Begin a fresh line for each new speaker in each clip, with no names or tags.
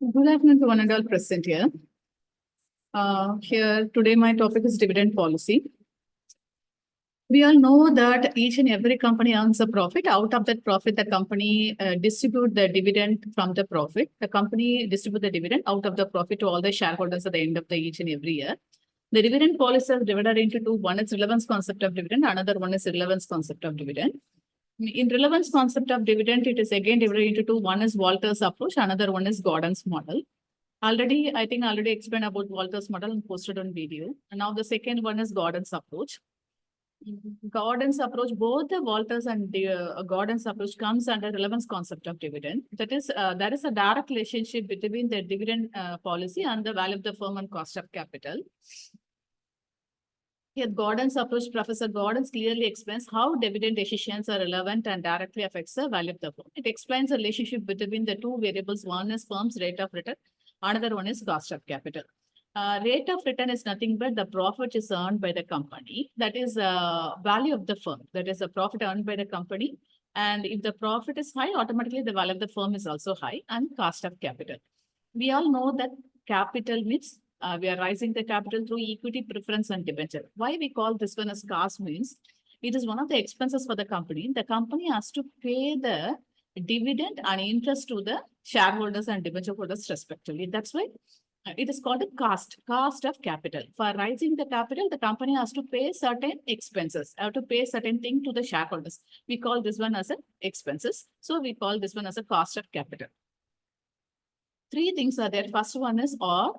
Good afternoon to one and all present here. Here today my topic is dividend policy. We all know that each and every company earns a profit. Out of that profit, the company distribute the dividend from the profit. The company distribute the dividend out of the profit to all the shareholders at the end of the each and every year. The dividend policy is divided into two. One is relevance concept of dividend. Another one is relevance concept of dividend. In relevance concept of dividend, it is again divided into two. One is Walter's approach. Another one is Gordon's model. I think already explained about Walter's model and posted on video. And now the second one is Gordon's approach. Gordon's approach, both the Walters and the Gordon's approach comes under relevance concept of dividend. That is, there is a direct relationship between the dividend policy and the value of the firm and cost of capital. Here, Gordon's approach, Professor Gordon clearly explains how dividend decisions are relevant and directly affects the value of the firm. It explains the relationship between the two variables. One is firm's rate of return. Another one is cost of capital. Rate of return is nothing but the profit is earned by the company. That is value of the firm. That is the profit earned by the company. And if the profit is high, automatically the value of the firm is also high, and cost of capital. We all know that capital means we are raising the capital through equity, preference, and debenture. Why we call this one as cost means it is one of the expenses for the company. The company has to pay the dividend and interest to the shareholders and debenture holders respectively. That's why it is called a cost of capital. For raising the capital, the company has to pay certain expenses, have to pay certain thing to the shareholders. We call this one as a expenses. So we call this one as a cost of capital. Three things are there. First one is R.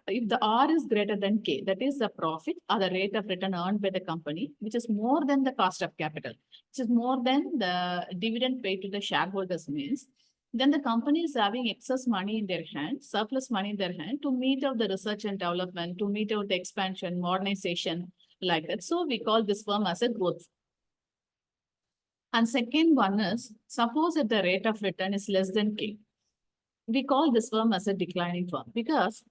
If the R is greater than K, that is the profit or the rate of return earned by the company, which is more than the cost of capital, which is more than the dividend paid to the shareholders means, then the company is having excess money in their hand, surplus money in their hand to meet out the research and development, to meet out the expansion, modernization, like that. So we call this firm as a growth. And second one is, suppose if the rate of return is less than K, we call this firm as a declining firm, because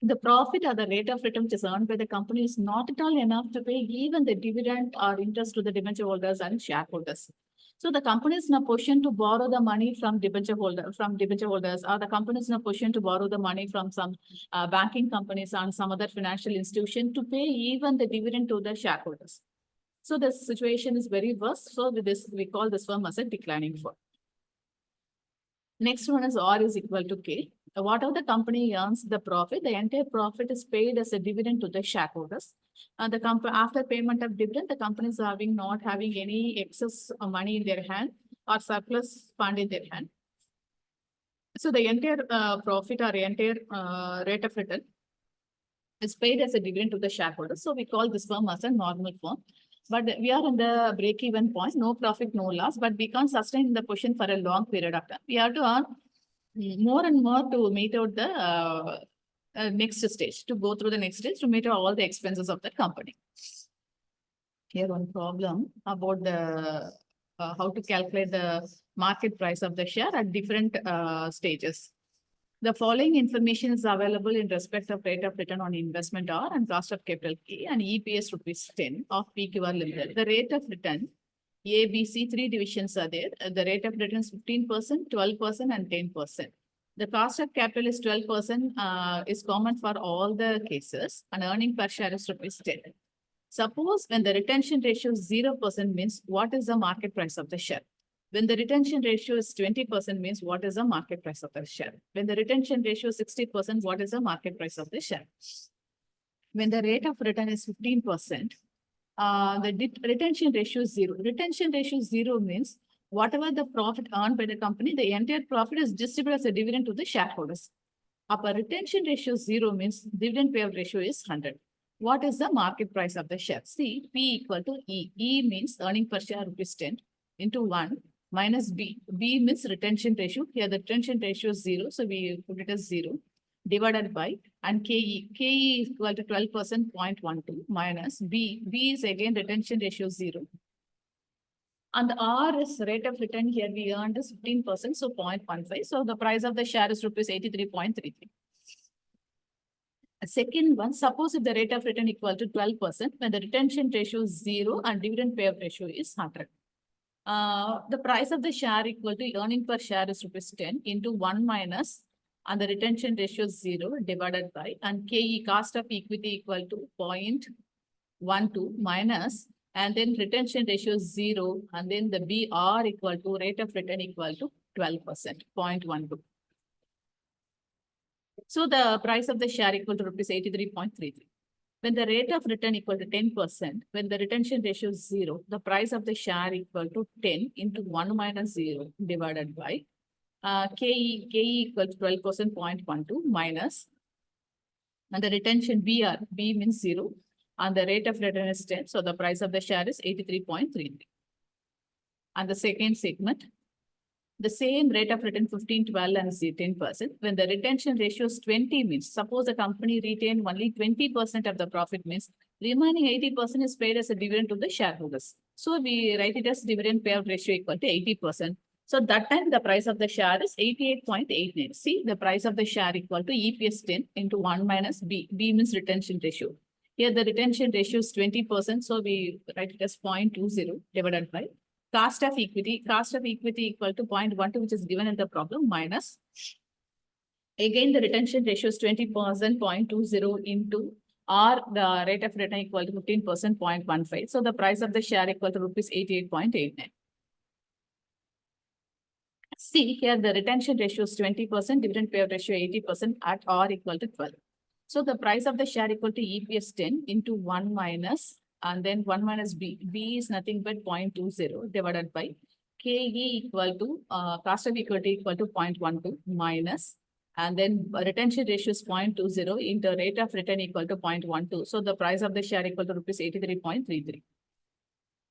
the profit or the rate of return which is earned by the company is not at all enough to pay even the dividend or interest to the debenture holders and shareholders. So the company is in a position to borrow the money from debenture holders, or the company is in a position to borrow the money from some banking companies and some other financial institution to pay even the dividend to the shareholders. So the situation is very worse. So with this, we call this firm as a declining firm. Next one is R is equal to K. Whatever the company earns the profit, the entire profit is paid as a dividend to the shareholders. The company, after payment of dividend, the company is not having any excess money in their hand or surplus fund in their hand. So the entire profit or entire rate of return is paid as a dividend to the shareholders. So we call this firm as a normal firm. But we are in the break-even point, no profit, no loss, but we can't sustain the position for a long period of time. We have to earn more and more to meet out the next stage, to go through the next stage, to meet out all the expenses of the company. Here one problem about the how to calculate the market price of the share at different stages. The following information is available in respect of rate of return on investment R and cost of capital K and EPS ₹10 of PQR Limited. The rate of return A, B, C, three divisions are there. The rate of return is 15%, 12%, and 10%. The cost of capital is 12%, is common for all the cases, and earning per share is ₹10. Suppose when the retention ratio is 0% means what is the market price of the share? When the retention ratio is 20% means what is the market price of the share? When the retention ratio is 60%, what is the market price of the share? When the rate of return is 15%, the retention ratio is 0. Retention ratio 0 means whatever the profit earned by the company, the entire profit is distributed as a dividend to the shareholders. Upper retention ratio 0 means dividend payout ratio is 100. What is the market price of the share? See, P equal to E. E means earning per share ₹10 into 1 minus B. B means retention ratio. Here the retention ratio is 0, so we put it as 0. Divided by, and KE. KE is equal to 12%, 0.12 minus B. B is again retention ratio 0. And the R is rate of return. Here we earned is 15%, so 0.15. So the price of the share is ₹83.33. Second one, suppose if the rate of return equal to 12%, when the retention ratio is 0 and dividend payout ratio is 100. The price of the share equal to earning per share is ₹10 into 1 minus and the retention ratio is 0 divided by, and KE, cost of equity, equal to 0.12 minus, and then retention ratio is 0, and then the BR equal to rate of return equal to 12%, 0.12. So the price of the share equal to rupees 83.33. When the rate of return equal to 10%, when the retention ratio is 0, the price of the share equal to 10 into 1 minus 0 divided by KE equal to 12%, 0.12 minus, and the retention B means 0, and the rate of return is 10. So the price of the share is 83.33. And the second segment, the same rate of return 15, 12 and 10%. When the retention ratio is 20 means, suppose the company retained only 20% of the profit means, remaining 80% is paid as a dividend to the shareholders. So we write it as dividend payout ratio equal to 80%. So that time the price of the share is 88.89. See, the price of the share equal to EPS 10 into 1 minus B. B means retention ratio. Here the retention ratio is 20%. So we write it as 0.20 divided by cost of equity equal to 0.12, which is given in the problem, minus. Again, the retention ratio is 20%, 0.20 into R, the rate of return equal to 15%, 0.15. So the price of the share equal to rupees 88.89. See here, the retention ratio is 20%, dividend payout ratio 80% at R equal to 12. So the price of the share equal to EPS 10 into 1 minus, and then 1 minus B. B is nothing but 0.20 divided by KE equal to cost of equity equal to 0.12 minus, and then retention ratio is 0.20 into rate of return equal to 0.12. So the price of the share equal to rupees 83.33.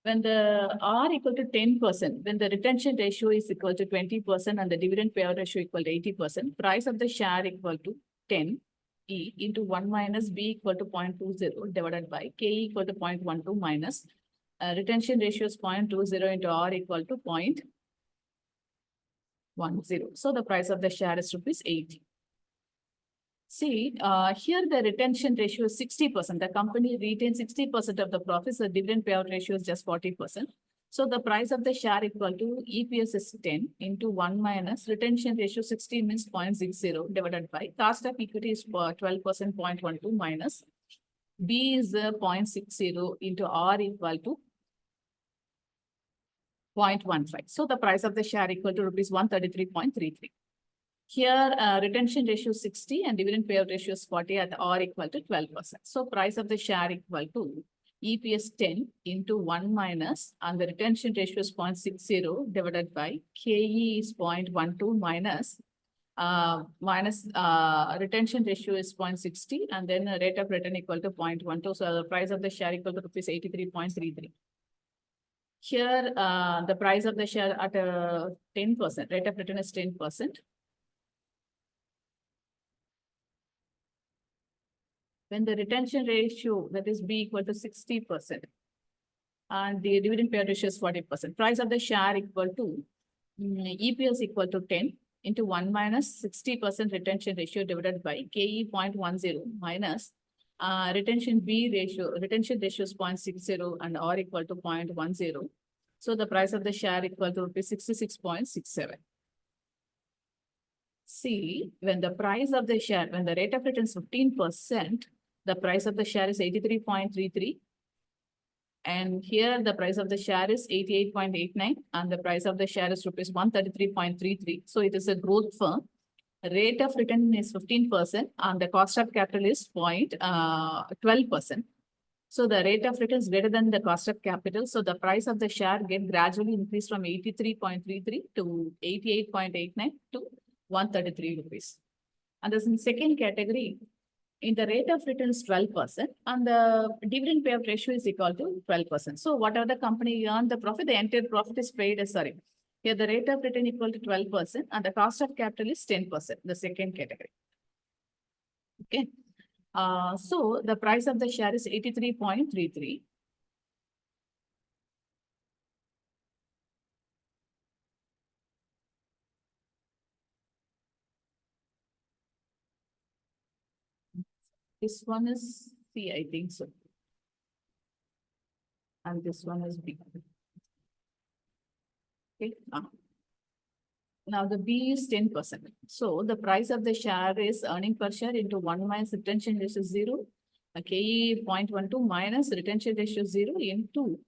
When the R equal to 10%, when the retention ratio is equal to 20% and the dividend payout ratio equal to 80%, price of the share equal to 10 E into 1 minus B equal to 0.20 divided by K equal to 0.12 minus retention ratio is 0.20 into R equal to 0.10. So the price of the share is rupees 80. See, here the retention ratio is 60%. The company retains 60% of the profits. The dividend payout ratio is just 40%. So the price of the share equal to EPS is 10 into 1 minus retention ratio 60 means 0.60 divided by cost of equity is 12%, 0.12 minus B is 0.60 into R equal to 0.15. So the price of the share equal to rupees 133.33. Here, retention ratio 60 and dividend payout ratio is 40 at R equal to 12%. So price of the share equal to EPS 10 into 1 minus, and the retention ratio is 0.60 divided by KE is 0.12 minus, retention ratio is 0.60, and then rate of return equal to 0.12. So the price of the share equal to rupees 83.33. Here, the price of the share at 10%, rate of return is 10%. When the retention ratio, that is B equal to 60%, and the dividend payout ratio is 40%. Price of the share equal to EPS equal to 10 into 1 minus 60% retention ratio divided by KE 0.10 minus retention ratio is 0.60 and R equal to 0.10. So the price of the share equal to rupees 66.67. See, when the price of the share, when the rate of return is 15%, the price of the share is 83.33. And here the price of the share is 88.89 and the price of the share is rupees 133.33. So it is a growth firm. Rate of return is 15% and the cost of capital is 12%. So the rate of return is greater than the cost of capital. So the price of the share get gradually increased from 83.33 to 88.89 to 133 rupees. And this in second category, in the rate of return is 12% and the dividend payout ratio is equal to 12%. So whatever the company earned the profit, the entire profit is paid as, sorry. Here the rate of return equal to 12% and the cost of capital is 10%, the second category. Okay. So the price of the share is 83.33. This one is C, I think so. And this one is B. Okay. Now the B is 10%. So the price of the share is earning per share into 1 minus retention ratio 0. KE 0.12 minus retention ratio 0 into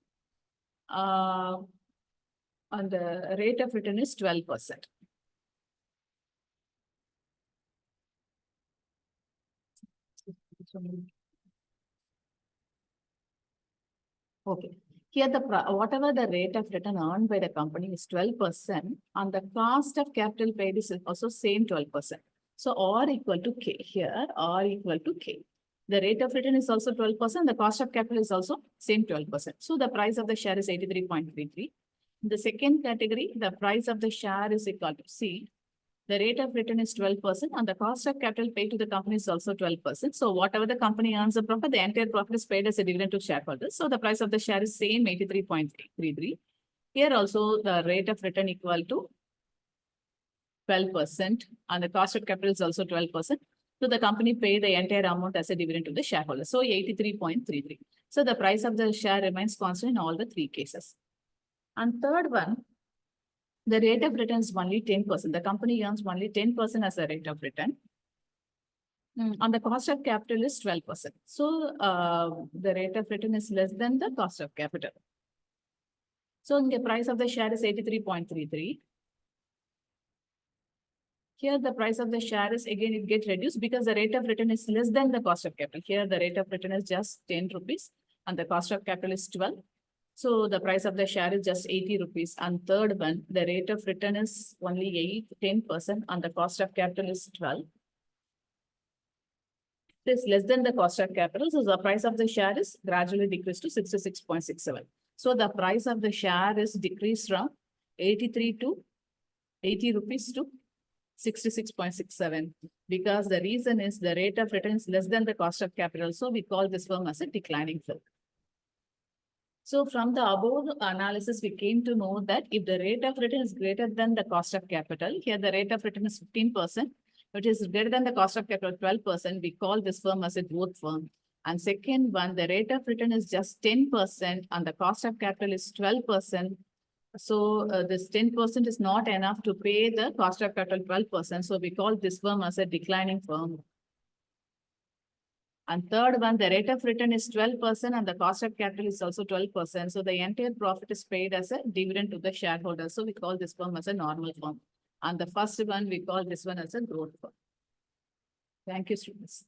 and the rate of return is 12%. Okay. Here the whatever the rate of return earned by the company is 12%, and the cost of capital paid is also same 12%. So R equal to K. Here R equal to K. The rate of return is also 12%. The cost of capital is also same 12%. So the price of the share is 83.33. The second category, the price of the share is equal to C. The rate of return is 12% and the cost of capital paid to the company is also 12%. So whatever the company earns the profit, the entire profit is paid as a dividend to shareholders. So the price of the share is same 83.33. Here also the rate of return equal to 12% and the cost of capital is also 12%. So the company pay the entire amount as a dividend to the shareholders. So 83.33. So the price of the share remains constant in all the three cases. And third one, the rate of return is only 10%. The company earns only 10% as a rate of return. And the cost of capital is 12%. So the rate of return is less than the cost of capital. So the price of the share is 83.33. Here the price of the share is again it gets reduced because the rate of return is less than the cost of capital. Here the rate of return is just 10 rupees and the cost of capital is 12. So the price of the share is just 80 rupees. And third one, the rate of return is only 10% and the cost of capital is 12. It is less than the cost of capital. So the price of the share is gradually decreased to 66.67. So the price of the share is decreased from 83 to 80 rupees to 66.67 because the reason is the rate of return is less than the cost of capital. So we call this firm as a declining firm. So from the above analysis, we came to know that if the rate of return is greater than the cost of capital, here the rate of return is 15%, which is greater than the cost of capital 12%, we call this firm as a growth firm. And second one, the rate of return is just 10% and the cost of capital is 12%. So this 10% is not enough to pay the cost of capital 12%. So we call this firm as a declining firm. And third one, the rate of return is 12% and the cost of capital is also 12%. So the entire profit is paid as a dividend to the shareholders. So we call this firm as a normal firm. And the first one, we call this one as a growth firm. Thank you, students.